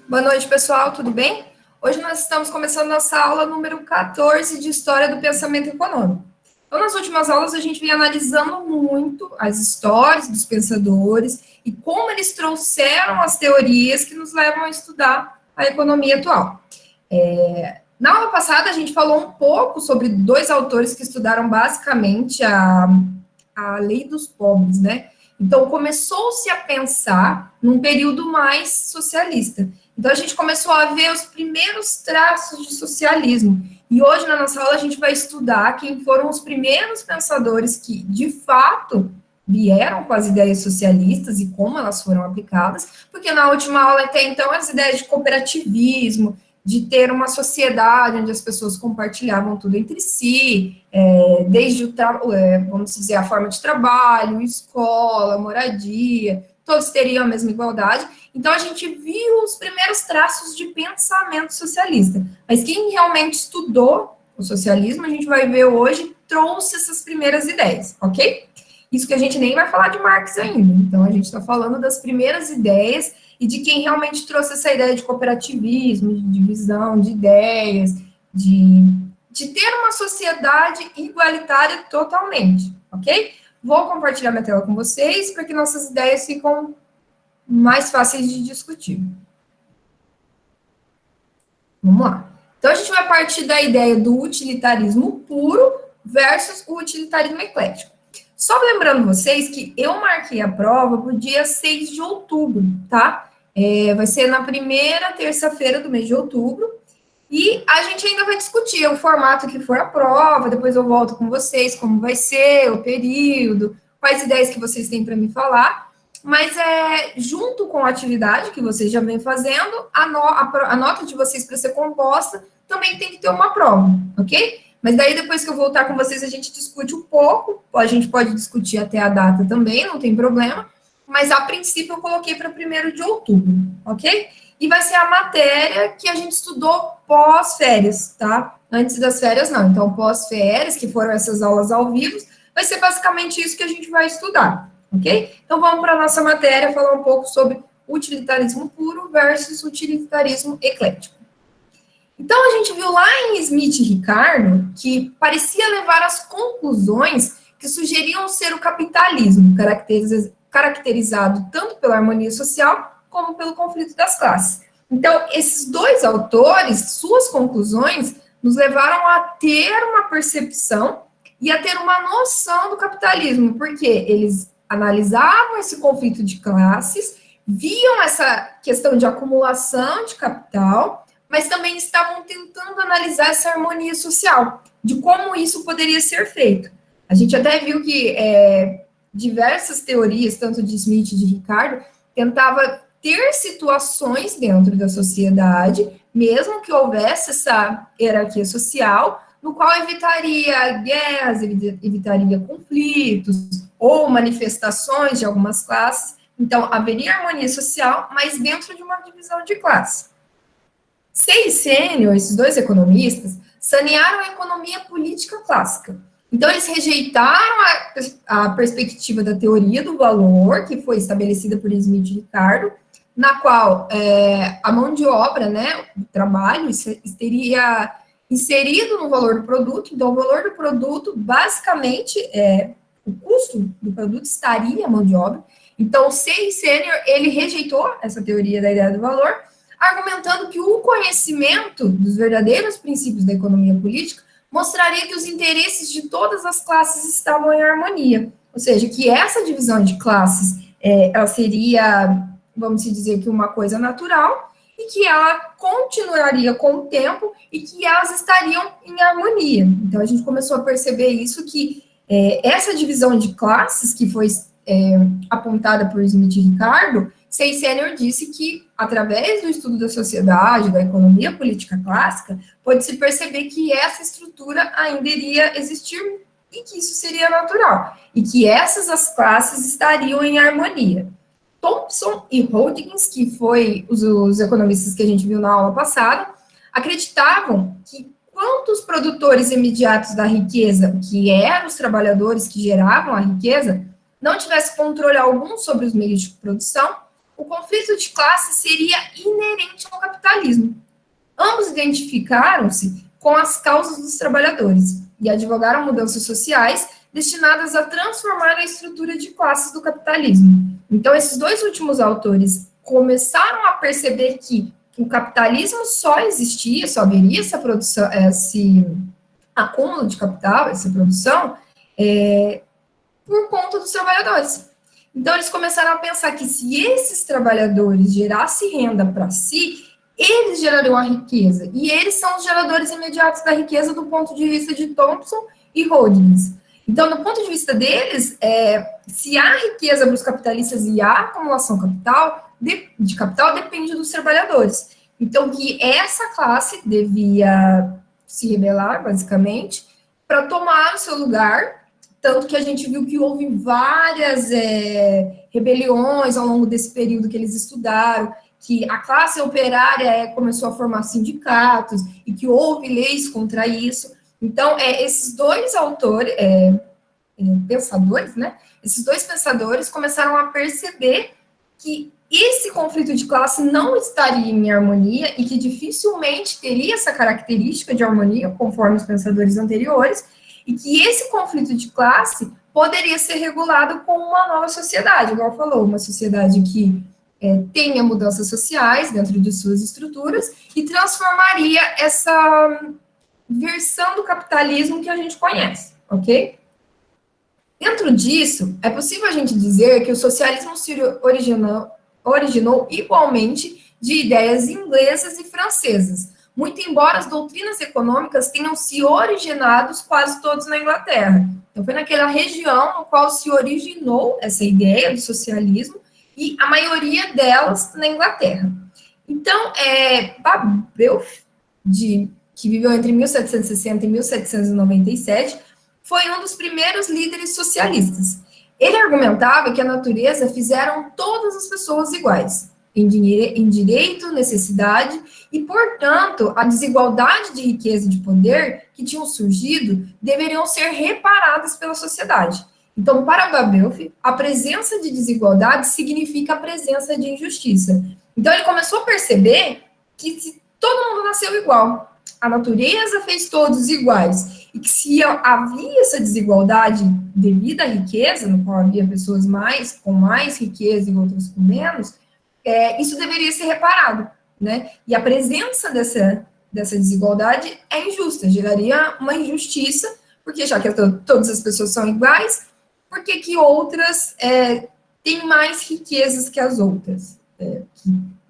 Boa noite, pessoal, tudo bem? Hoje nós estamos começando nossa aula número 14 de História do Pensamento Econômico. Então, nas últimas aulas, a gente vem analisando muito as histórias dos pensadores e como eles trouxeram as teorias que nos levam a estudar a economia atual. Na aula passada, a gente falou um pouco sobre dois autores que estudaram basicamente a lei dos pobres, né? Então, começou-se a pensar num período mais socialista. Então, a gente começou a ver os primeiros traços de socialismo. E hoje, na nossa aula, a gente vai estudar quem foram os primeiros pensadores que, de fato, vieram com as ideias socialistas e como elas foram aplicadas, porque na última aula, até então, as ideias de cooperativismo, de ter uma sociedade onde as pessoas compartilhavam tudo entre si, desde vamos dizer, a forma de trabalho, escola, moradia, todos teriam a mesma igualdade. Então, a gente viu os primeiros traços de pensamento socialista. Mas quem realmente estudou o socialismo, a gente vai ver hoje, trouxe essas primeiras ideias, ok? Isso que a gente nem vai falar de Marx ainda. Então, a gente está falando das primeiras ideias e de quem realmente trouxe essa ideia de cooperativismo, de divisão de ideias, de ter uma sociedade igualitária totalmente, ok? Vou compartilhar minha tela com vocês para que nossas ideias ficam mais fáceis de discutir. Vamos lá. Então, a gente vai partir da ideia do utilitarismo puro versus o utilitarismo eclético. Só lembrando vocês que eu marquei a prova para o dia 6 de outubro, tá? Vai ser na primeira terça-feira do mês de outubro. E a gente ainda vai discutir o formato que for a prova, depois eu volto com vocês, como vai ser, o período, quais ideias que vocês têm para me falar. Mas junto com a atividade que vocês já vêm fazendo, a nota de vocês para ser composta também tem que ter uma prova, ok? Mas daí, depois que eu voltar com vocês, a gente discute um pouco, a gente pode discutir até a data também, não tem problema, mas a princípio eu coloquei para 1º de outubro, ok? E vai ser a matéria que a gente estudou pós-férias, tá? Antes das férias, não. Então, pós-férias, que foram essas aulas ao vivo, vai ser basicamente isso que a gente vai estudar, ok? Então, vamos para a nossa matéria, falar um pouco sobre utilitarismo puro versus utilitarismo eclético. Então, a gente viu lá em Smith e Ricardo que parecia levar às conclusões que sugeriam ser o capitalismo, caracterizado tanto pela harmonia social como pelo conflito das classes. Então, esses dois autores, suas conclusões, nos levaram a ter uma percepção e a ter uma noção do capitalismo, porque eles analisavam esse conflito de classes, viam essa questão de acumulação de capital, mas também estavam tentando analisar essa harmonia social, de como isso poderia ser feito. A gente até viu que diversas teorias, tanto de Smith e de Ricardo, tentava ter situações dentro da sociedade, mesmo que houvesse essa hierarquia social, no qual evitaria guerras, evitaria conflitos, ou manifestações de algumas classes. Então, haveria harmonia social, mas dentro de uma divisão de classe. Say e Senior, esses dois economistas, sanearam a economia política clássica. Então, eles rejeitaram a perspectiva da teoria do valor, que foi estabelecida por Smith e Ricardo, na qual a mão de obra, né, o trabalho, estaria inserido no valor do produto. Então, o valor do produto, basicamente, o custo do produto estaria a mão de obra. Então, o Say e Senior, ele rejeitou essa teoria da ideia do valor, argumentando que o conhecimento dos verdadeiros princípios da economia política mostraria que os interesses de todas as classes estavam em harmonia. Ou seja, que essa divisão de classes, ela seria, vamos dizer, que uma coisa natural, e que ela continuaria com o tempo, e que elas estariam em harmonia. Então, a gente começou a perceber isso, que essa divisão de classes, que foi apontada por Smith e Ricardo, Say e Senior disse que, através do estudo da sociedade, da economia política clássica, pode-se perceber que essa estrutura ainda iria existir e que isso seria natural, e que essas as classes estariam em harmonia. Thompson e Hodgins, que foi os economistas que a gente viu na aula passada, acreditavam que quanto os produtores imediatos da riqueza, que eram os trabalhadores que geravam a riqueza, não tivesse controle algum sobre os meios de produção, o conflito de classe seria inerente ao capitalismo. Ambos identificaram-se com as causas dos trabalhadores e advogaram mudanças sociais destinadas a transformar a estrutura de classes do capitalismo. Então, esses dois últimos autores começaram a perceber que o capitalismo só existia, só haveria essa produção, esse acúmulo de capital, essa produção, por conta dos trabalhadores. Então, eles começaram a pensar que se esses trabalhadores gerassem renda para si, eles gerariam a riqueza. E eles são os geradores imediatos da riqueza do ponto de vista de Thompson e Hodgins. Então, do ponto de vista deles, se há riqueza para os capitalistas e há acumulação de capital, depende dos trabalhadores. Então, que essa classe devia se rebelar, basicamente, para tomar o seu lugar. Tanto que a gente viu que houve várias rebeliões ao longo desse período que eles estudaram, que a classe operária começou a formar sindicatos e que houve leis contra isso. Então, esses dois autores, pensadores, né? Esses dois pensadores começaram a perceber que esse conflito de classe não estaria em harmonia e que dificilmente teria essa característica de harmonia, conforme os pensadores anteriores, e que esse conflito de classe poderia ser regulado com uma nova sociedade, igual falou, uma sociedade que tenha mudanças sociais dentro de suas estruturas e transformaria essa versão do capitalismo que a gente conhece, ok? Dentro disso, é possível a gente dizer que o socialismo se originou igualmente de ideias inglesas e francesas, muito embora as doutrinas econômicas tenham se originado quase todos na Inglaterra. Então, foi naquela região no qual se originou essa ideia do socialismo, e a maioria delas na Inglaterra. Então, Babelf, que viveu entre 1760 e 1797, foi um dos primeiros líderes socialistas. Ele argumentava que a natureza fizeram todas as pessoas iguais, em direito, necessidade, e, portanto, a desigualdade de riqueza e de poder que tinham surgido deveriam ser reparadas pela sociedade. Então, para Babelf, a presença de desigualdade significa a presença de injustiça. Então, ele começou a perceber que se todo mundo nasceu igual, a natureza fez todos iguais, e que se havia essa desigualdade devido à riqueza, no qual havia pessoas com mais riqueza e outras com menos, isso deveria ser reparado, né? E a presença dessa desigualdade é injusta, geraria uma injustiça, porque já que todas as pessoas são iguais, por que outras têm mais riquezas que as outras?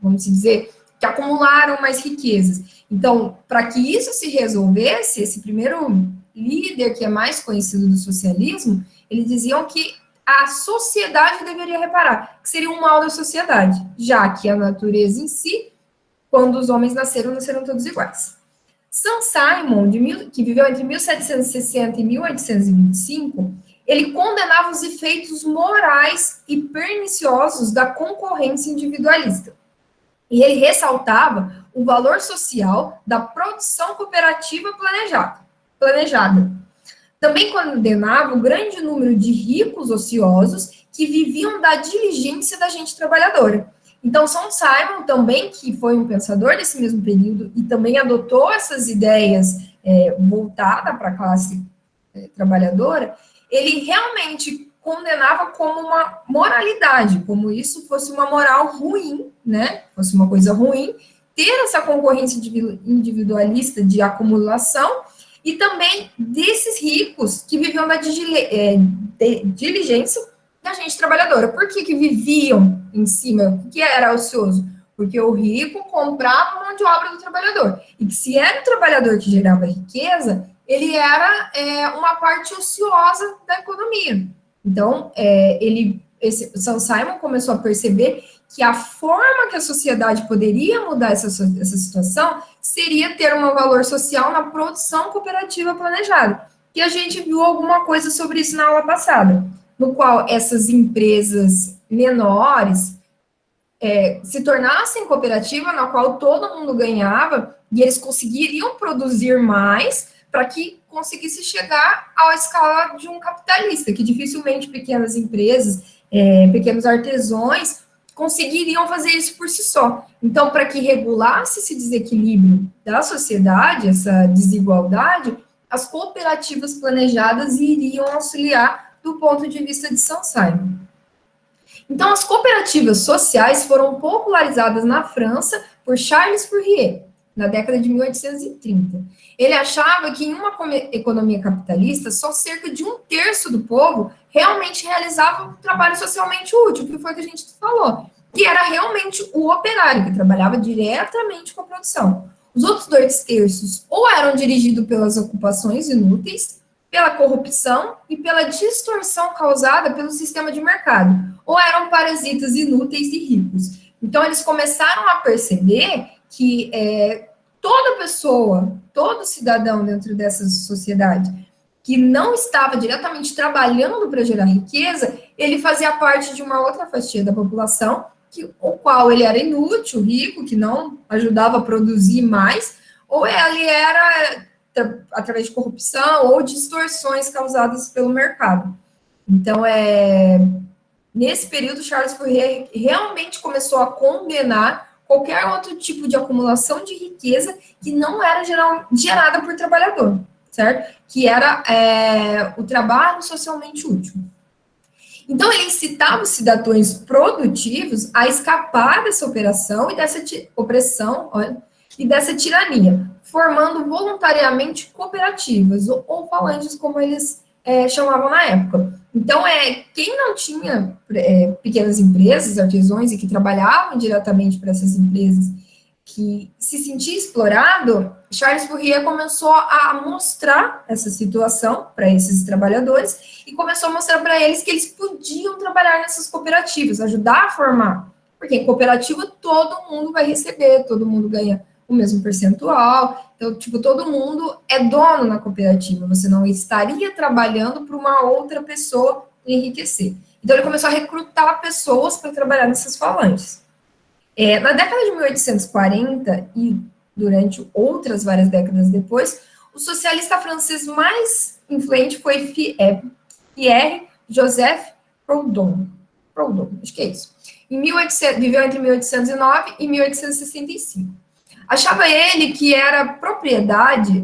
Vamos dizer, que acumularam mais riquezas. Então, para que isso se resolvesse, esse primeiro líder, que é mais conhecido do socialismo, eles diziam que a sociedade deveria reparar, que seria um mal da sociedade, já que a natureza em si, quando os homens nasceram todos iguais. Saint-Simon, que viveu entre 1760 e 1825, ele condenava os efeitos morais e perniciosos da concorrência individualista. E ele ressaltava o valor social da produção cooperativa planejada. Também condenava o grande número de ricos ociosos que viviam da diligência da gente trabalhadora. Então, Saint-Simon também, que foi um pensador desse mesmo período e também adotou essas ideias voltadas para a classe trabalhadora, ele realmente condenava como uma moralidade, como isso fosse uma moral ruim, né? Fosse uma coisa ruim, ter essa concorrência individualista de acumulação e também desses ricos que viviam da diligência da gente trabalhadora. Por que viviam em cima? O que era ocioso? Porque o rico comprava a mão de obra do trabalhador. E que se era o trabalhador que gerava riqueza, ele era uma parte ociosa da economia. Então, Saint-Simon começou a perceber que a forma que a sociedade poderia mudar essa situação seria ter um valor social na produção cooperativa planejada. E a gente viu alguma coisa sobre isso na aula passada, no qual essas empresas menores se tornassem cooperativa, na qual todo mundo ganhava, e eles conseguiriam produzir mais para que conseguisse chegar à escala de um capitalista, que dificilmente pequenas empresas, pequenos artesãos conseguiriam fazer isso por si só. Então, para que regulasse esse desequilíbrio da sociedade, essa desigualdade, as cooperativas planejadas iriam auxiliar do ponto de vista de São Simon. Então, as cooperativas sociais foram popularizadas na França por Charles Fourier, na década de 1830. Ele achava que em uma economia capitalista, só cerca de 1/3 do povo realmente realizava um trabalho socialmente útil, que foi o que a gente falou, que era realmente o operário, que trabalhava diretamente com a produção. Os outros 2/3 ou eram dirigidos pelas ocupações inúteis, pela corrupção e pela distorção causada pelo sistema de mercado, ou eram parasitas inúteis e ricos. Então, eles começaram a perceber que toda pessoa, todo cidadão dentro dessa sociedade que não estava diretamente trabalhando para gerar riqueza, ele fazia parte de uma outra fatia da população, o qual ele era inútil, rico, que não ajudava a produzir mais, ou ele era através de corrupção ou distorções causadas pelo mercado. Então, nesse período, Charles Fourier realmente começou a condenar qualquer outro tipo de acumulação de riqueza que não era gerada por trabalhador, certo? Que era o trabalho socialmente útil. Então, ele incitava os cidadãos produtivos a escapar dessa operação e dessa opressão, e dessa tirania, formando voluntariamente cooperativas, ou falanges, como eles chamavam na época. Então, quem não tinha pequenas empresas, artesãos, e que trabalhavam diretamente para essas empresas, que se sentia explorado, Charles Fourier começou a mostrar essa situação para esses trabalhadores e começou a mostrar para eles que eles podiam trabalhar nessas cooperativas, ajudar a formar. Porque em cooperativa todo mundo vai receber, todo mundo ganha o mesmo percentual, então, todo mundo é dono na cooperativa, você não estaria trabalhando para uma outra pessoa enriquecer. Então, ele começou a recrutar pessoas para trabalhar nessas falanges. Na década de 1840 e durante outras várias décadas depois, o socialista francês mais influente foi Pierre-Joseph Proudhon. Acho que é isso. Viveu entre 1809 e 1865. Achava ele que a propriedade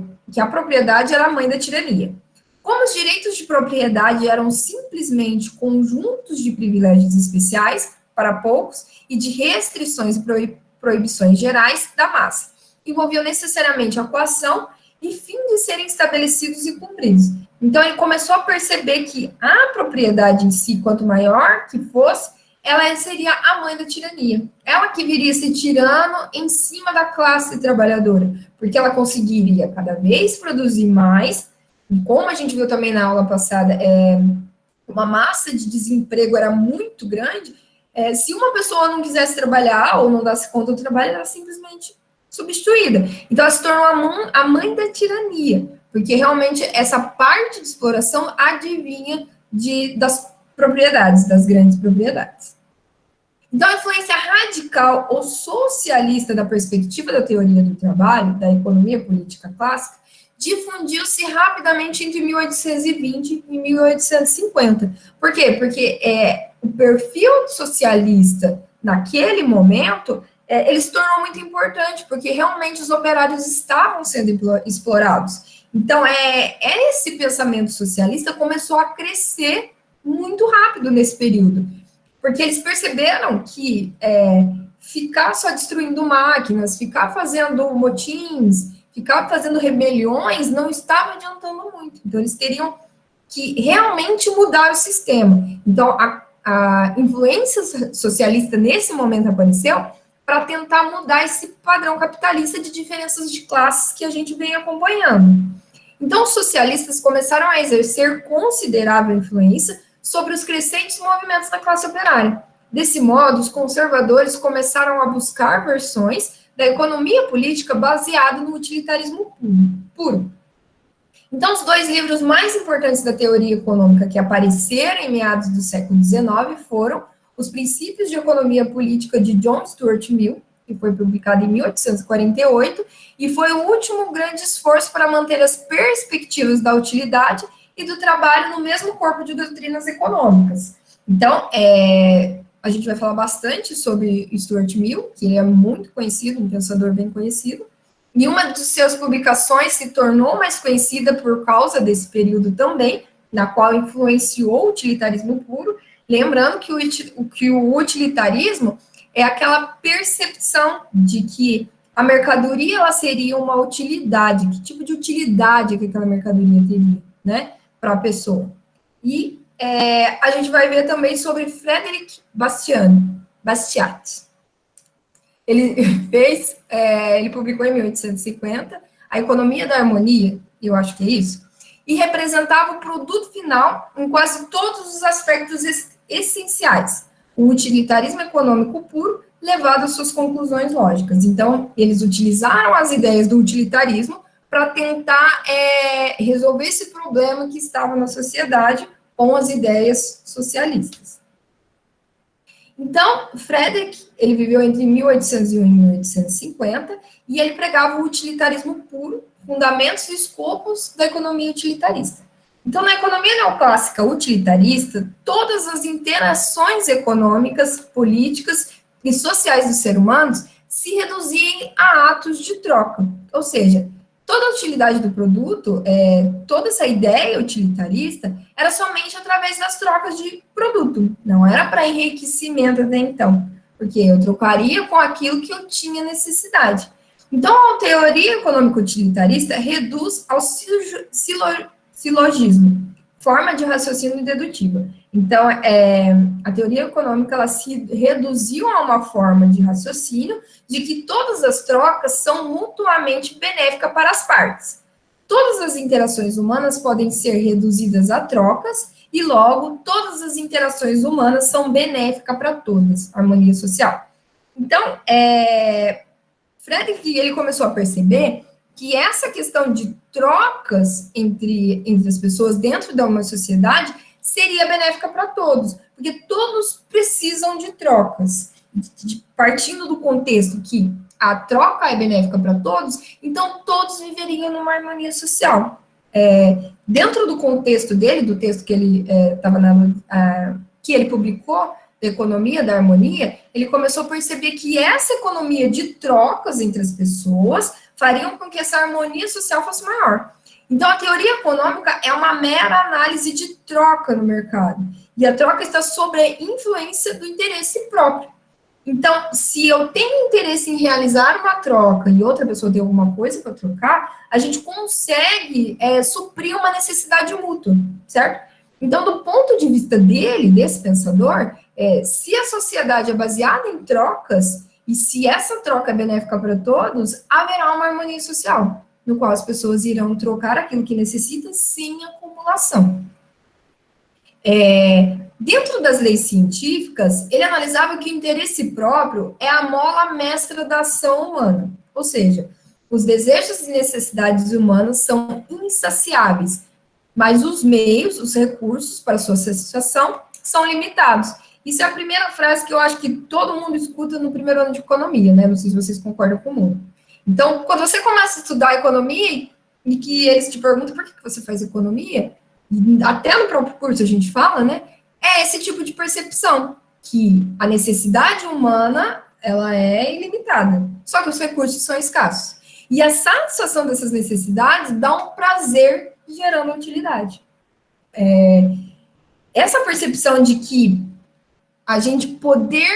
era a mãe da tirania. Como os direitos de propriedade eram simplesmente conjuntos de privilégios especiais para poucos e de restrições e proibições gerais da massa, envolviam necessariamente a coação e fim de serem estabelecidos e cumpridos. Então, ele começou a perceber que a propriedade em si, quanto maior que fosse, ela seria a mãe da tirania. Ela que viria ser tirano em cima da classe trabalhadora, porque ela conseguiria cada vez produzir mais, e como a gente viu também na aula passada, uma massa de desemprego era muito grande. Se uma pessoa não quisesse trabalhar ou não desse conta do trabalho, ela era simplesmente substituída. Então, ela se tornou a mãe da tirania, porque realmente essa parte de exploração advinha das propriedades, das grandes propriedades. Então, a influência radical ou socialista da perspectiva da teoria do trabalho, da economia política clássica, difundiu-se rapidamente entre 1820 e 1850. Por quê? Porque o perfil socialista, naquele momento, ele se tornou muito importante, porque realmente os operários estavam sendo explorados. Então, esse pensamento socialista começou a crescer muito rápido nesse período, porque eles perceberam que ficar só destruindo máquinas, ficar fazendo motins, ficar fazendo rebeliões não estava adiantando muito. Então, eles teriam que realmente mudar o sistema. Então, a influência socialista nesse momento apareceu para tentar mudar esse padrão capitalista de diferenças de classes que a gente vem acompanhando. Então, os socialistas começaram a exercer considerável influência sobre os crescentes movimentos da classe operária. Desse modo, os conservadores começaram a buscar versões da economia política baseada no utilitarismo puro. Então, os dois livros mais importantes da teoria econômica que apareceram em meados do século XIX foram Os Princípios de Economia Política, de John Stuart Mill, que foi publicado em 1848, e foi o último grande esforço para manter as perspectivas da utilidade e do trabalho no mesmo corpo de doutrinas econômicas. Então, a gente vai falar bastante sobre Stuart Mill, que ele é muito conhecido, um pensador bem conhecido, e uma de suas publicações se tornou mais conhecida por causa desse período também, na qual influenciou o utilitarismo puro, lembrando que o utilitarismo é aquela percepção de que a mercadoria ela seria uma utilidade, que tipo de utilidade que aquela mercadoria teria, né, para a pessoa. E a gente vai ver também sobre Frederic Bastiat. Ele ele publicou em 1850 A Economia da Harmonia, eu acho que é isso, e representava o produto final em quase todos os aspectos essenciais. O utilitarismo econômico puro levado às suas conclusões lógicas. Então, eles utilizaram as ideias do utilitarismo para tentar resolver esse problema que estava na sociedade com as ideias socialistas. Então, Frederick, ele viveu entre 1801 e 1850, e ele pregava o utilitarismo puro, fundamentos e escopos da economia utilitarista. Então, na economia neoclássica utilitarista, todas as interações econômicas, políticas e sociais dos seres humanos se reduziam a atos de troca, ou seja, toda a utilidade do produto, toda essa ideia utilitarista, era somente através das trocas de produto, não era para enriquecimento até então, porque eu trocaria com aquilo que eu tinha necessidade. Então, a teoria econômica utilitarista reduz ao silogismo, forma de raciocínio dedutiva. Então, a teoria econômica ela se reduziu a uma forma de raciocínio de que todas as trocas são mutuamente benéficas para as partes. Todas as interações humanas podem ser reduzidas a trocas e, logo, todas as interações humanas são benéficas para todas, harmonia social. Então, Frederick ele começou a perceber que essa questão de trocas entre as pessoas dentro de uma sociedade seria benéfica para todos, porque todos precisam de trocas. Partindo do contexto que a troca é benéfica para todos, então todos viveriam numa harmonia social. Dentro do contexto dele, do texto que ele que ele publicou, da economia da harmonia, ele começou a perceber que essa economia de trocas entre as pessoas fariam com que essa harmonia social fosse maior. Então, a teoria econômica é uma mera análise de troca no mercado. E a troca está sob a influência do interesse próprio. Então, se eu tenho interesse em realizar uma troca e outra pessoa tem alguma coisa para trocar, a gente consegue suprir uma necessidade mútua, certo? Então, do ponto de vista dele, desse pensador, se a sociedade é baseada em trocas, e se essa troca é benéfica para todos, haverá uma harmonia social, no qual as pessoas irão trocar aquilo que necessitam sem acumulação. Dentro das leis científicas, ele analisava que o interesse próprio é a mola mestra da ação humana, ou seja, os desejos e necessidades humanas são insaciáveis, mas os meios, os recursos para sua satisfação são limitados. Isso é a primeira frase que eu acho que todo mundo escuta no primeiro ano de economia, né? Não sei se vocês concordam comigo. Então, quando você começa a estudar economia e que eles te perguntam por que você faz economia, até no próprio curso a gente fala, né? É esse tipo de percepção, que a necessidade humana, ela é ilimitada, só que os recursos são escassos. E a satisfação dessas necessidades dá um prazer gerando utilidade. Essa percepção de que a gente poder,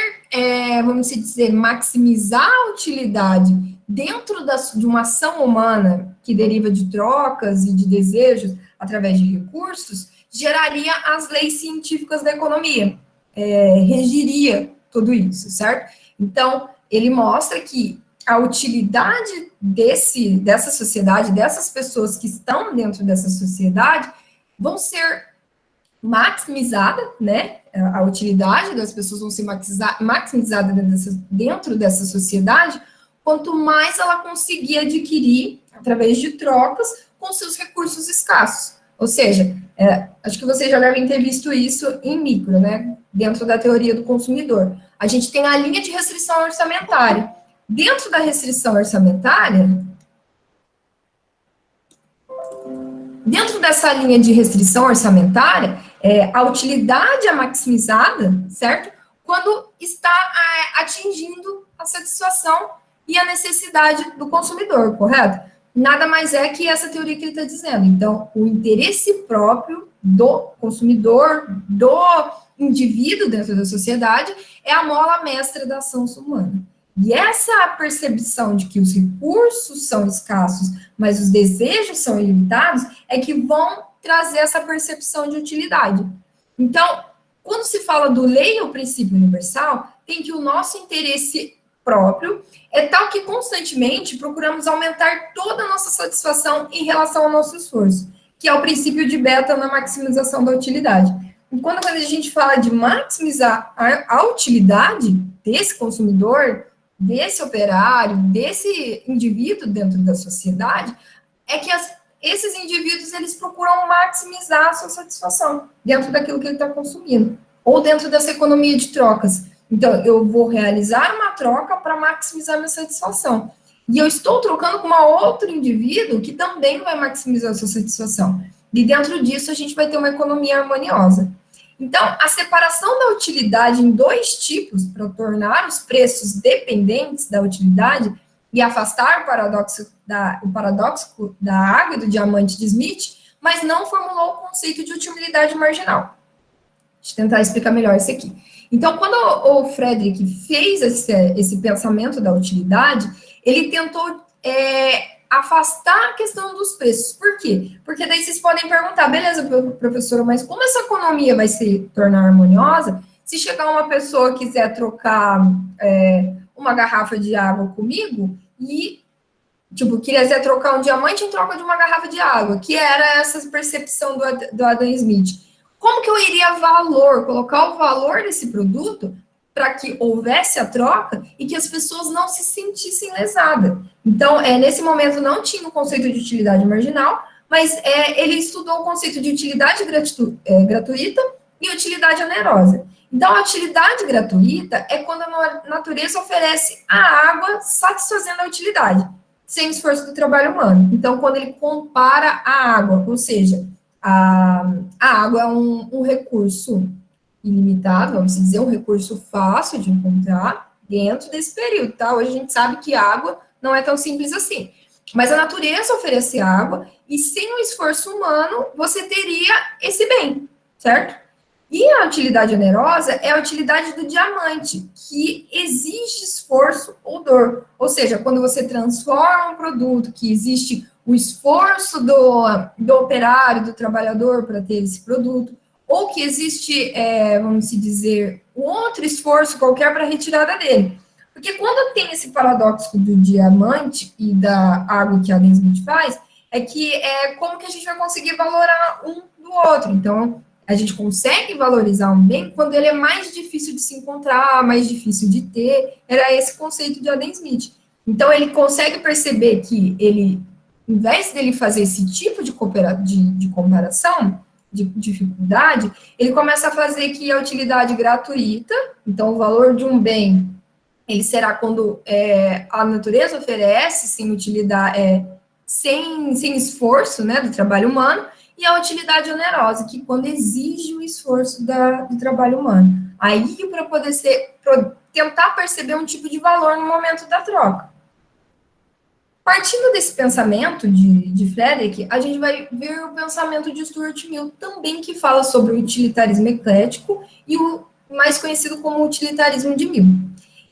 vamos dizer, maximizar a utilidade dentro de uma ação humana que deriva de trocas e de desejos através de recursos, geraria as leis científicas da economia, regiria tudo isso, certo? Então, ele mostra que a utilidade dessa sociedade, dessas pessoas que estão dentro dessa sociedade, vão ser maximizada, né? A utilidade das pessoas vão ser maximizada dentro dessa sociedade, quanto mais ela conseguir adquirir através de trocas com seus recursos escassos. Ou seja, acho que vocês já devem ter visto isso em micro, né? Dentro da teoria do consumidor. A gente tem a linha de restrição orçamentária. Dentro da restrição orçamentária, dentro dessa linha de restrição orçamentária, a utilidade é maximizada, certo? quando está atingindo a satisfação e a necessidade do consumidor, correto? Nada mais é que essa teoria que ele está dizendo. Então, o interesse próprio do consumidor, do indivíduo dentro da sociedade, é a mola mestra da ação humana. E essa percepção de que os recursos são escassos, mas os desejos são ilimitados, é que vão trazer essa percepção de utilidade. Então, quando se fala do lei ou princípio universal, tem que o nosso interesse próprio é tal que constantemente procuramos aumentar toda a nossa satisfação em relação ao nosso esforço, que é o princípio de beta na maximização da utilidade. Enquanto quando a gente fala de maximizar a utilidade desse consumidor, desse operário, desse indivíduo dentro da sociedade, é que esses indivíduos, eles procuram maximizar a sua satisfação dentro daquilo que ele está consumindo, ou dentro dessa economia de trocas. Então, eu vou realizar uma troca para maximizar minha satisfação. E eu estou trocando com um outro indivíduo que também vai maximizar a sua satisfação. E dentro disso, a gente vai ter uma economia harmoniosa. Então, a separação da utilidade em dois tipos, para tornar os preços dependentes da utilidade e afastar o paradoxo da água e do diamante de Smith, mas não formulou o conceito de utilidade marginal. Deixa eu tentar explicar melhor isso aqui. Então, quando o Frederick fez esse pensamento da utilidade, ele tentou afastar a questão dos preços. Por quê? Porque daí vocês podem perguntar, beleza, professora, mas como essa economia vai se tornar harmoniosa se chegar uma pessoa que quiser trocar uma garrafa de água comigo e, tipo, quiser trocar um diamante em troca de uma garrafa de água, que era essa percepção do Adam Smith. Como que eu iria colocar o valor desse produto para que houvesse a troca e que as pessoas não se sentissem lesadas? Então, nesse momento não tinha o conceito de utilidade marginal, mas ele estudou o conceito de utilidade gratuita e utilidade onerosa. Então, a utilidade gratuita é quando a natureza oferece a água satisfazendo a utilidade, sem esforço do trabalho humano. Então, quando ele compara a água, ou seja, a água é um recurso ilimitado, vamos dizer, um recurso fácil de encontrar dentro desse período, tá? Hoje a gente sabe que água não é tão simples assim. Mas a natureza oferece água e sem o esforço humano você teria esse bem, certo? E a utilidade onerosa é a utilidade do diamante, que exige esforço ou dor. Ou seja, quando você transforma um produto que existe o esforço do operário, do trabalhador para ter esse produto, ou que existe, vamos dizer, um outro esforço qualquer para a retirada dele. Porque quando tem esse paradoxo do diamante e da água que a Adam Smith faz, é que como que a gente vai conseguir valorar um do outro. Então, a gente consegue valorizar um bem quando ele é mais difícil de se encontrar, mais difícil de ter. Era esse conceito de Adam Smith. Então, ele consegue perceber que ele, em vez dele fazer esse tipo de comparação, de dificuldade, ele começa a fazer que a utilidade gratuita, então o valor de um bem, ele será quando a natureza oferece sem utilidade, sem esforço, né, do trabalho humano, e a utilidade onerosa, que quando exige o esforço do trabalho humano. Aí, para poder tentar perceber um tipo de valor no momento da troca. Partindo desse pensamento de Frederick, a gente vai ver o pensamento de Stuart Mill também, que fala sobre o utilitarismo eclético e o mais conhecido como utilitarismo de Mill.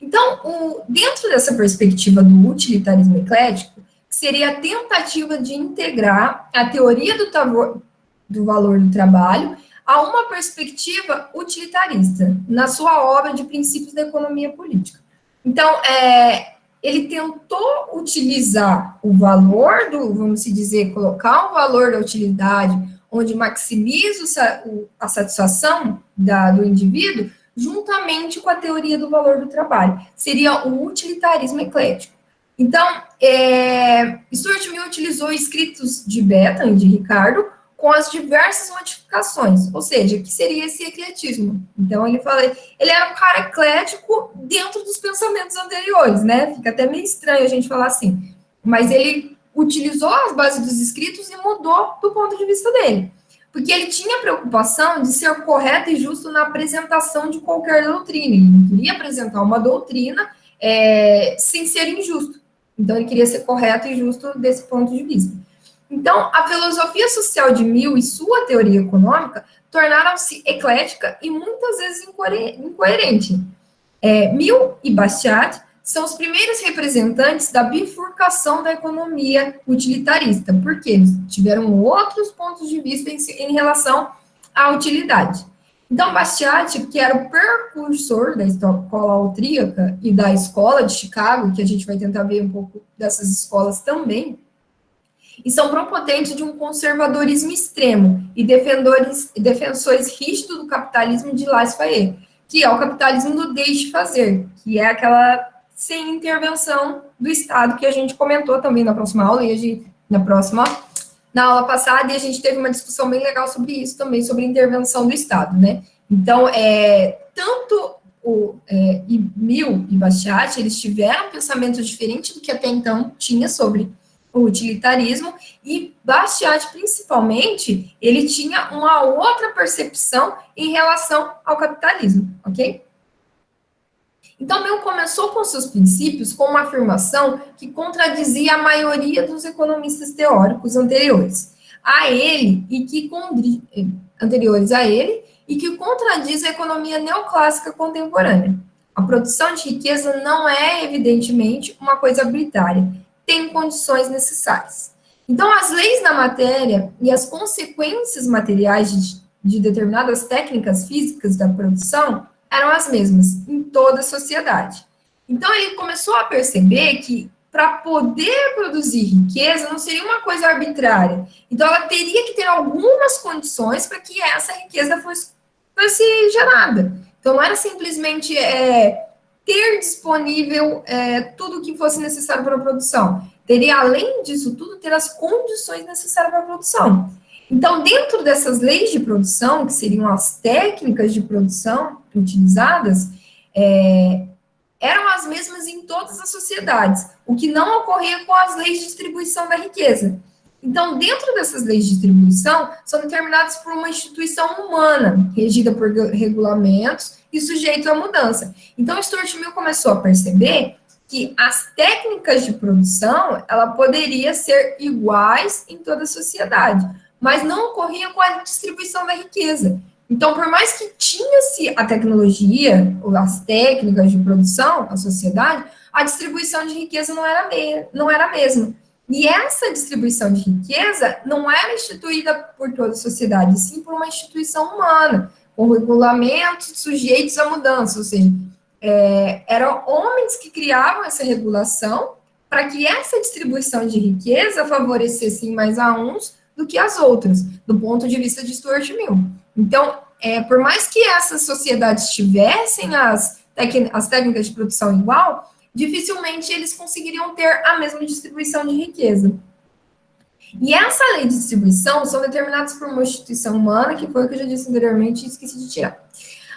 Então, dentro dessa perspectiva do utilitarismo eclético, seria a tentativa de integrar a teoria do valor do trabalho a uma perspectiva utilitarista, na sua obra de Princípios da Economia Política. Então, ele tentou utilizar o valor vamos dizer, colocar o valor da utilidade, onde maximiza a satisfação do indivíduo, juntamente com a teoria do valor do trabalho. Seria o utilitarismo eclético. Então, Stuart Mill utilizou escritos de Bentham e de Ricardo com as diversas modificações, ou seja, que seria esse ecletismo. Então, ele era um cara eclético dentro dos pensamentos anteriores, né? Fica até meio estranho a gente falar assim, mas ele utilizou as bases dos escritos e mudou do ponto de vista dele. Porque ele tinha preocupação de ser correto e justo na apresentação de qualquer doutrina. Ele não queria apresentar uma doutrina sem ser injusto. Então, ele queria ser correto e justo desse ponto de vista. Então, a filosofia social de Mill e sua teoria econômica tornaram-se eclética e muitas vezes incoerente. Mill e Bastiat são os primeiros representantes da bifurcação da economia utilitarista, porque eles tiveram outros pontos de vista em relação à utilidade. Então, Bastiat, que era o precursor da escola austríaca e da escola de Chicago, que a gente vai tentar ver um pouco dessas escolas também, e são propotentes de um conservadorismo extremo e defensores rígidos do capitalismo de laissez-faire, que é o capitalismo do deixe fazer, que é aquela sem intervenção do Estado, que a gente comentou também na próxima aula, na aula passada, e a gente teve uma discussão bem legal sobre isso também, sobre a intervenção do Estado, né? Então, tanto Mill e Bastiat, eles tiveram um pensamento diferente do que até então tinha sobre o utilitarismo, e Bastiat, principalmente, ele tinha uma outra percepção em relação ao capitalismo, ok? Então, Mill começou com seus princípios com uma afirmação que contradizia a maioria dos economistas teóricos anteriores a ele e que contradiz a economia neoclássica contemporânea. A produção de riqueza não é, evidentemente, uma coisa arbitrária, tem condições necessárias. Então, as leis da matéria e as consequências materiais de determinadas técnicas físicas da produção eram as mesmas em toda a sociedade. Então, ele começou a perceber que, para poder produzir riqueza, não seria uma coisa arbitrária. Então, ela teria que ter algumas condições para que essa riqueza fosse gerada. Então, não era simplesmente ter disponível tudo o que fosse necessário para a produção. Teria, além disso tudo, ter as condições necessárias para a produção. Então, dentro dessas leis de produção, que seriam as técnicas de produção utilizadas, eram as mesmas em todas as sociedades, o que não ocorria com as leis de distribuição da riqueza. Então, dentro dessas leis de distribuição, são determinadas por uma instituição humana, regida por regulamentos e sujeito à mudança. Então, Stuart Mill começou a perceber que as técnicas de produção, ela poderia ser iguais em toda a sociedade, mas não ocorria com a distribuição da riqueza. Então, por mais que tinha-se a tecnologia, ou as técnicas de produção, a sociedade, a distribuição de riqueza não era a mesma. E essa distribuição de riqueza não era instituída por toda a sociedade, sim por uma instituição humana, com regulamentos sujeitos à mudança, ou seja, eram homens que criavam essa regulação para que essa distribuição de riqueza favorecesse mais a uns do que as outras, do ponto de vista de Stuart Mill. Então, por mais que essas sociedades tivessem as técnicas de produção igual, dificilmente eles conseguiriam ter a mesma distribuição de riqueza. E essa lei de distribuição são determinadas por uma instituição humana, que foi o que eu já disse anteriormente e esqueci de tirar.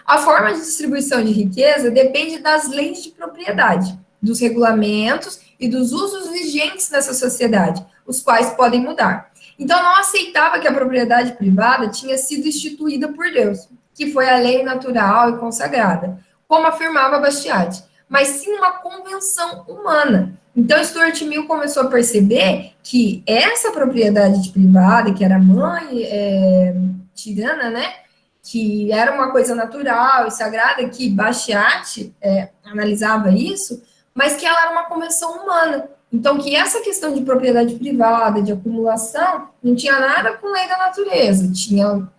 A forma de distribuição de riqueza depende das leis de propriedade, dos regulamentos e dos usos vigentes nessa sociedade, os quais podem mudar. Então, não aceitava que a propriedade privada tinha sido instituída por Deus, que foi a lei natural e consagrada, como afirmava Bastiat, mas sim uma convenção humana. Então, Stuart Mill começou a perceber que essa propriedade privada, que era mãe tirana, né, que era uma coisa natural e sagrada, que Bastiat analisava isso, mas que ela era uma convenção humana. Então, que essa questão de propriedade privada, de acumulação, não tinha nada com lei da natureza, tinha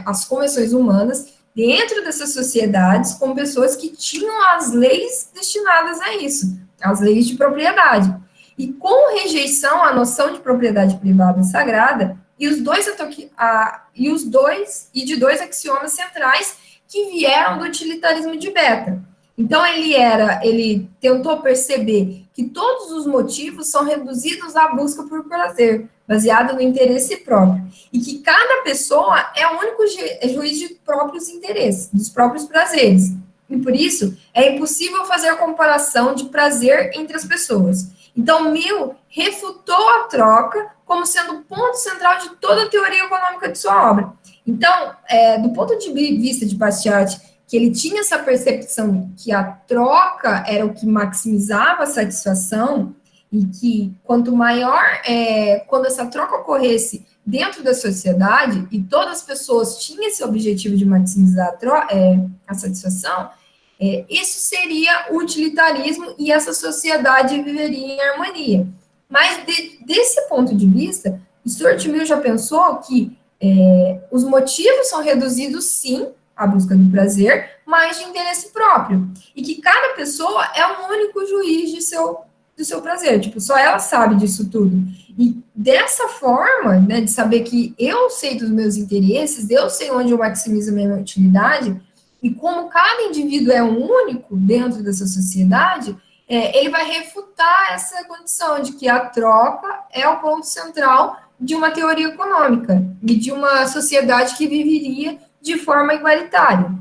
as convenções humanas dentro dessas sociedades com pessoas que tinham as leis destinadas a isso, as leis de propriedade. E com rejeição à noção de propriedade privada sagrada, de dois axiomas centrais que vieram do utilitarismo de Bethe. Então, ele tentou perceber que todos os motivos são reduzidos à busca por prazer, baseado no interesse próprio, e que cada pessoa é o único juiz de próprios interesses, dos próprios prazeres. E por isso, é impossível fazer a comparação de prazer entre as pessoas. Então, Mill refutou a troca como sendo o ponto central de toda a teoria econômica de sua obra. Então, do ponto de vista de Bastiat, que ele tinha essa percepção que a troca era o que maximizava a satisfação e que quanto maior, quando essa troca ocorresse dentro da sociedade e todas as pessoas tinham esse objetivo de maximizar a satisfação, isso seria o utilitarismo e essa sociedade viveria em harmonia. Mas desse ponto de vista, Stuart Mill já pensou que os motivos são reduzidos, sim, à busca do prazer, mas de interesse próprio. E que cada pessoa é um único juiz do seu prazer. Tipo, só ela sabe disso tudo. E dessa forma, né, de saber que eu sei dos meus interesses, eu sei onde eu maximizo a minha utilidade, e como cada indivíduo é único dentro dessa sociedade, ele vai refutar essa condição de que a troca é o ponto central de uma teoria econômica e de uma sociedade que viveria de forma igualitária.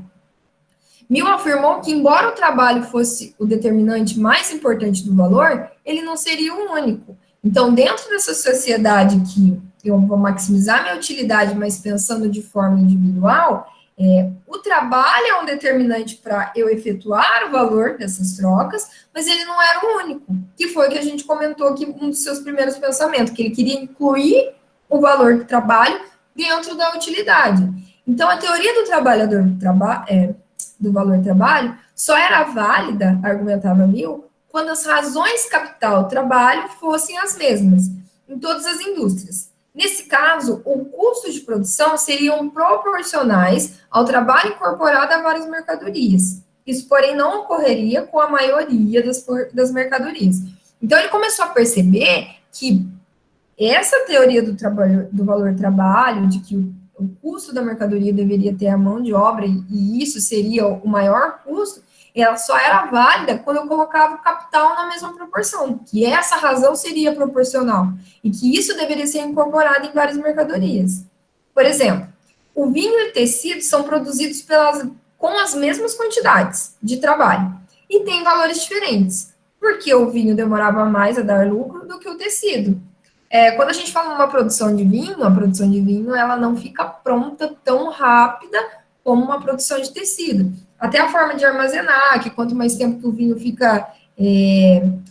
Mill afirmou que, embora o trabalho fosse o determinante mais importante do valor, ele não seria o único. Então, dentro dessa sociedade que eu vou maximizar minha utilidade, mas pensando de forma individual, o trabalho é um determinante para eu efetuar o valor dessas trocas, mas ele não era o único, que foi o que a gente comentou aqui, um dos seus primeiros pensamentos, que ele queria incluir o valor do trabalho dentro da utilidade. Então, a teoria do trabalhador do valor trabalho só era válida, argumentava Mill, quando as razões capital-trabalho fossem as mesmas em todas as indústrias. Nesse caso, o custo de produção seriam proporcionais ao trabalho incorporado a várias mercadorias. Isso, porém, não ocorreria com a maioria das mercadorias. Então, ele começou a perceber que essa teoria do valor trabalho, de que o custo da mercadoria deveria ter a mão de obra e isso seria o maior custo, ela só era válida quando eu colocava o capital na mesma proporção, que essa razão seria proporcional, e que isso deveria ser incorporado em várias mercadorias. Por exemplo, o vinho e o tecido são produzidos com as mesmas quantidades de trabalho, e têm valores diferentes, porque o vinho demorava mais a dar lucro do que o tecido. Quando a gente fala numa produção de vinho, a produção de vinho ela não fica pronta tão rápida como uma produção de tecido. Até a forma de armazenar, que quanto mais tempo que o vinho fica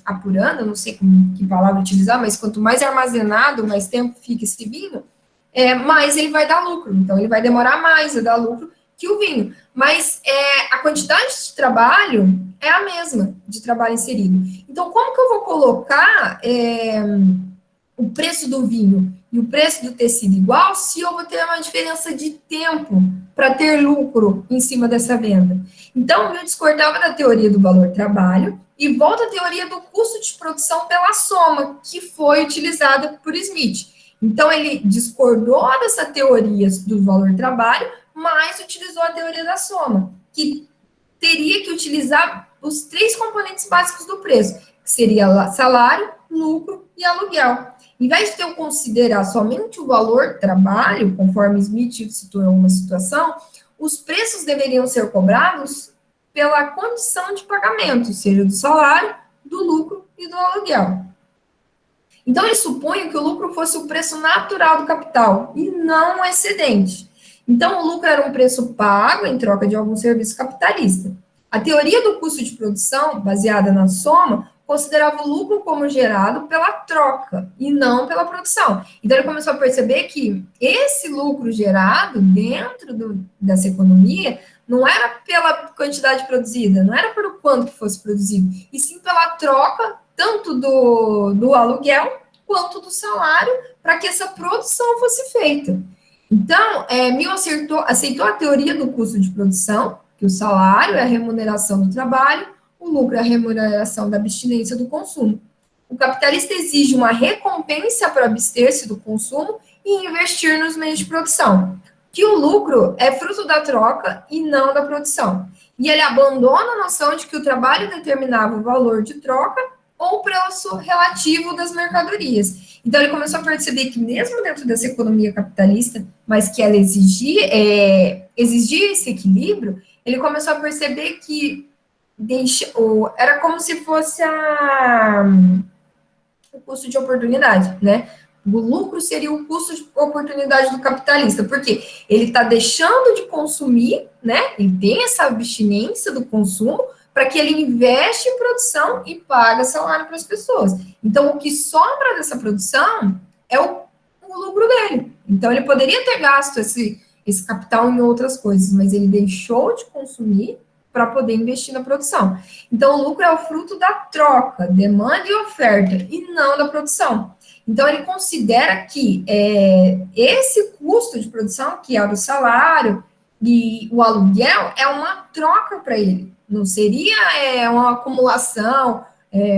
apurando, não sei que palavra utilizar, mas quanto mais armazenado, mais tempo fica esse vinho, mais ele vai dar lucro. Então, ele vai demorar mais a dar lucro que o vinho. Mas a quantidade de trabalho é a mesma de trabalho inserido. Então, como que eu vou colocar o preço do vinho e o preço do tecido igual se eu vou ter uma diferença de tempo para ter lucro em cima dessa venda? Então, Mill discordava da teoria do valor-trabalho e volta à teoria do custo de produção pela soma, que foi utilizada por Smith. Então, ele discordou dessa teoria do valor-trabalho, mas utilizou a teoria da soma, que teria que utilizar os 3 componentes básicos do preço, que seria salário, lucro e aluguel. Em vez de eu considerar somente o valor trabalho, conforme Smith citou em uma situação, os preços deveriam ser cobrados pela condição de pagamento, seja do salário, do lucro e do aluguel. Então, ele supunha que o lucro fosse o preço natural do capital e não um excedente. Então, o lucro era um preço pago em troca de algum serviço capitalista. A teoria do custo de produção, baseada na soma, considerava o lucro como gerado pela troca e não pela produção. Então, ele começou a perceber que esse lucro gerado dentro dessa economia não era pela quantidade produzida, não era por quanto que fosse produzido, e sim pela troca tanto do aluguel quanto do salário para que essa produção fosse feita. Então, Mill aceitou a teoria do custo de produção, que o salário é a remuneração do trabalho, o lucro é a remuneração da abstinência do consumo. O capitalista exige uma recompensa para abster-se do consumo e investir nos meios de produção, que o lucro é fruto da troca e não da produção. E ele abandona a noção de que o trabalho determinava o valor de troca ou o preço relativo das mercadorias. Então, ele começou a perceber que, mesmo dentro dessa economia capitalista, mas que ela exigia esse equilíbrio, ele começou a perceber que era como se fosse custo de oportunidade, né? O lucro seria o custo de oportunidade do capitalista, porque ele está deixando de consumir, né? Ele tem essa abstinência do consumo para que ele investe em produção e paga salário para as pessoas. Então, o que sobra dessa produção é o lucro dele. Então, ele poderia ter gasto esse capital em outras coisas, mas ele deixou de consumir para poder investir na produção. Então, o lucro é o fruto da troca, demanda e oferta, e não da produção. Então, ele considera que esse custo de produção, que é o salário e o aluguel, é uma troca para ele. Não seria uma acumulação,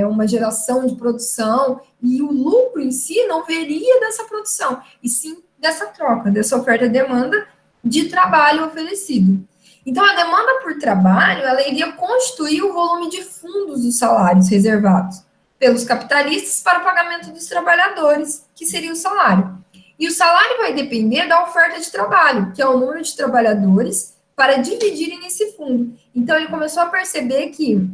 uma geração de produção, e o lucro em si não veria dessa produção, e sim dessa troca, dessa oferta e demanda de trabalho oferecido. Então, a demanda por trabalho, ela iria constituir o volume de fundos dos salários reservados pelos capitalistas para o pagamento dos trabalhadores, que seria o salário. E o salário vai depender da oferta de trabalho, que é o número de trabalhadores para dividirem esse fundo. Então, ele começou a perceber que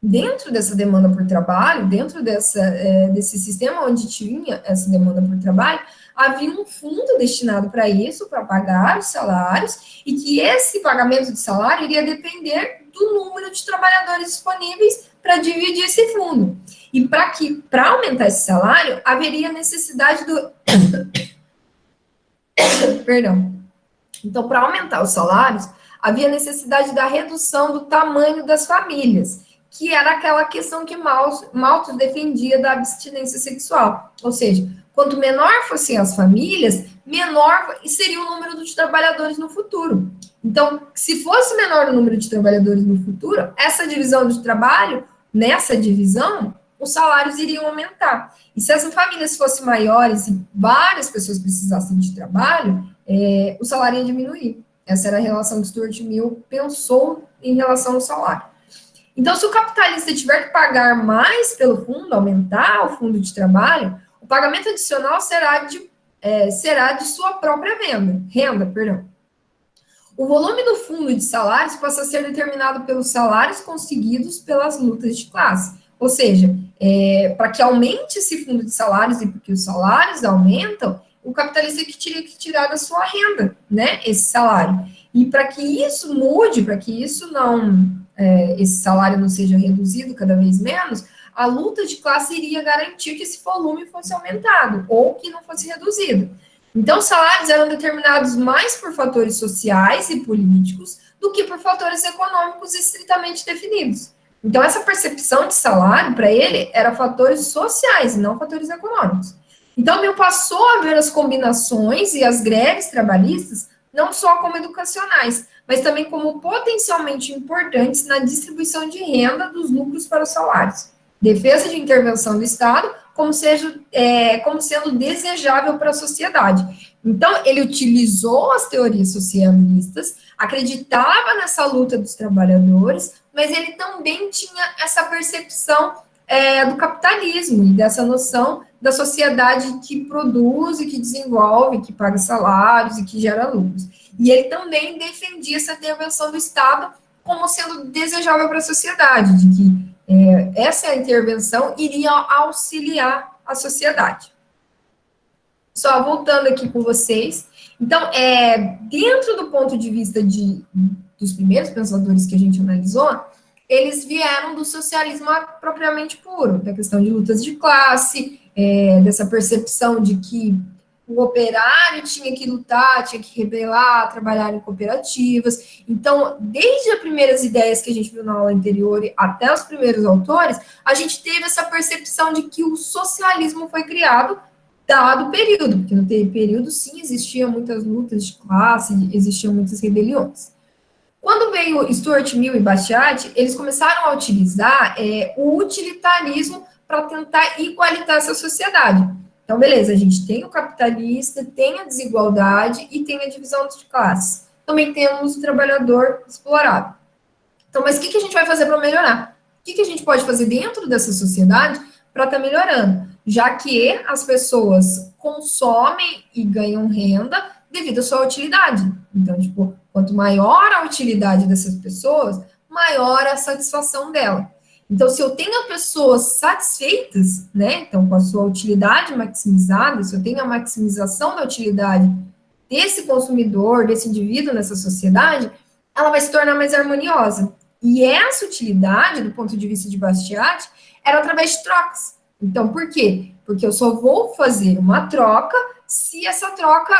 dentro dessa demanda por trabalho, dentro desse sistema onde tinha essa demanda por trabalho, havia um fundo destinado para isso, para pagar os salários, e que esse pagamento de salário iria depender do número de trabalhadores disponíveis para dividir esse fundo. E para aumentar esse salário, haveria necessidade do... Perdão. Então, para aumentar os salários, havia necessidade da redução do tamanho das famílias, que era aquela questão que Malthus defendia da abstinência sexual. Ou seja, quanto menor fossem as famílias, menor seria o número de trabalhadores no futuro. Então, se fosse menor o número de trabalhadores no futuro, essa divisão de trabalho, nessa divisão, os salários iriam aumentar. E se as famílias fossem maiores e várias pessoas precisassem de trabalho, o salário ia diminuir. Essa era a relação que Stuart Mill pensou em relação ao salário. Então, se o capitalista tiver que pagar mais pelo fundo, aumentar o fundo de trabalho, o pagamento adicional será de sua própria renda. O volume do fundo de salários passa a ser determinado pelos salários conseguidos pelas lutas de classe. Ou seja, para que aumente esse fundo de salários e porque os salários aumentam, o capitalista que teria que tirar da sua renda, né, esse salário. E para que isso mude, para que isso esse salário não seja reduzido cada vez menos, a luta de classe iria garantir que esse volume fosse aumentado ou que não fosse reduzido. Então, os salários eram determinados mais por fatores sociais e políticos do que por fatores econômicos estritamente definidos. Então, essa percepção de salário, para ele, era fatores sociais e não fatores econômicos. Então, Mill passou a ver as combinações e as greves trabalhistas não só como educacionais, mas também como potencialmente importantes na distribuição de renda dos lucros para os salários. Defesa de intervenção do Estado como sendo desejável para a sociedade. Então, ele utilizou as teorias socialistas, acreditava nessa luta dos trabalhadores, mas ele também tinha essa percepção do capitalismo e dessa noção da sociedade que produz e que desenvolve, que paga salários e que gera lucros. E ele também defendia essa intervenção do Estado como sendo desejável para a sociedade, de que essa intervenção iria auxiliar a sociedade. Só voltando aqui com vocês. Então, dentro do ponto de vista dos primeiros pensadores que a gente analisou, eles vieram do socialismo propriamente puro, da questão de lutas de classe, dessa percepção de que o operário tinha que lutar, tinha que rebelar, trabalhar em cooperativas. Então, desde as primeiras ideias que a gente viu na aula anterior até os primeiros autores, a gente teve essa percepção de que o socialismo foi criado dado o período, porque no período, sim, existiam muitas lutas de classe, existiam muitas rebeliões. Quando veio Stuart Mill e Bastiat, eles começaram a utilizar o utilitarismo para tentar igualitar essa sociedade. Então, beleza, a gente tem o capitalista, tem a desigualdade e tem a divisão de classes. Também temos o trabalhador explorado. Então, mas o que a gente vai fazer para melhorar? O que a gente pode fazer dentro dessa sociedade para estar melhorando? Já que as pessoas consomem e ganham renda devido à sua utilidade. Então, quanto maior a utilidade dessas pessoas, maior a satisfação dela. Então, se eu tenho pessoas satisfeitas, né, então com a sua utilidade maximizada, se eu tenho a maximização da utilidade desse consumidor, desse indivíduo nessa sociedade, ela vai se tornar mais harmoniosa. E essa utilidade, do ponto de vista de Bastiat, era através de trocas. Então, por quê? Porque eu só vou fazer uma troca se essa troca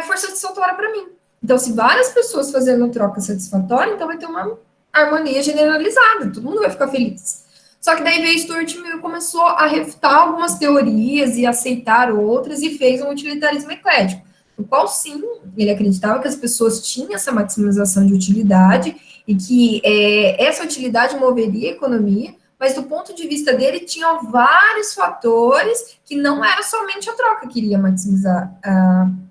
for satisfatória para mim. Então, se várias pessoas fazendo troca satisfatória, então vai ter uma harmonia generalizada, todo mundo vai ficar feliz. Só que daí veio Stuart Mill e começou a refutar algumas teorias e aceitar outras e fez um utilitarismo eclético, no qual, sim, ele acreditava que as pessoas tinham essa maximização de utilidade e que essa utilidade moveria a economia, mas do ponto de vista dele, tinham vários fatores que não era somente a troca que iria maximizar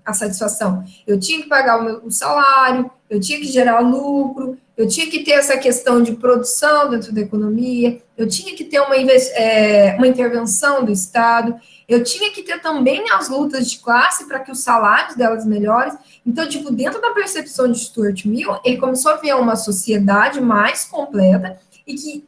a satisfação. Eu tinha que pagar o salário, eu tinha que gerar lucro, eu tinha que ter essa questão de produção dentro da economia, eu tinha que ter uma intervenção do Estado, eu tinha que ter também as lutas de classe para que os salários delas melhorem. Então, tipo, dentro da percepção de Stuart Mill, ele começou a ver uma sociedade mais completa e que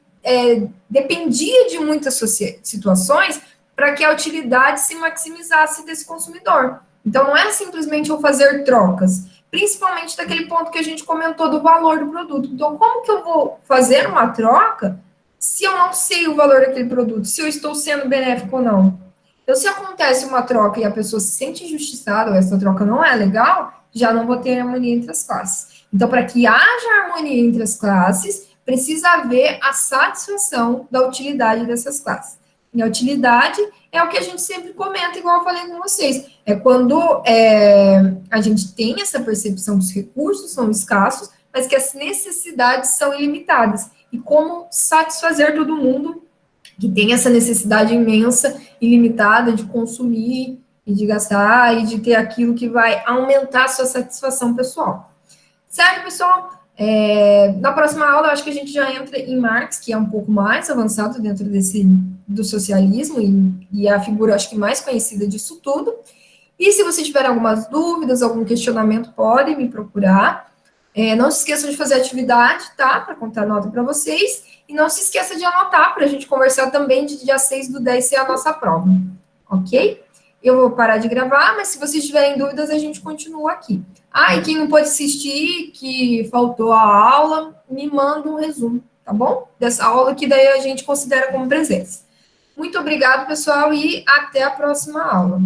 dependia de muitas situações para que a utilidade se maximizasse desse consumidor. Então, não é simplesmente eu fazer trocas, principalmente daquele ponto que a gente comentou do valor do produto. Então, como que eu vou fazer uma troca se eu não sei o valor daquele produto, se eu estou sendo benéfico ou não? Então, se acontece uma troca e a pessoa se sente injustiçada, ou essa troca não é legal, já não vou ter harmonia entre as classes. Então, para que haja harmonia entre as classes, precisa haver a satisfação da utilidade dessas classes. E a utilidade é o que a gente sempre comenta, igual eu falei com vocês. É quando a gente tem essa percepção que os recursos são escassos, mas que as necessidades são ilimitadas. E como satisfazer todo mundo que tem essa necessidade imensa, ilimitada de consumir e de gastar e de ter aquilo que vai aumentar a sua satisfação pessoal. Certo, pessoal? Na próxima aula, eu acho que a gente já entra em Marx, que é um pouco mais avançado dentro do socialismo e a figura, acho que mais conhecida disso tudo. E se você tiver algumas dúvidas, algum questionamento, pode me procurar. Não se esqueçam de fazer atividade, tá? Para contar nota para vocês. E não se esqueça de anotar para a gente conversar também de dia 6/10 ser a nossa prova. Ok? Eu vou parar de gravar, mas se vocês tiverem dúvidas, a gente continua aqui. E quem não pode assistir, que faltou a aula, me manda um resumo, tá bom? Dessa aula que daí a gente considera como presença. Muito obrigado, pessoal, e até a próxima aula.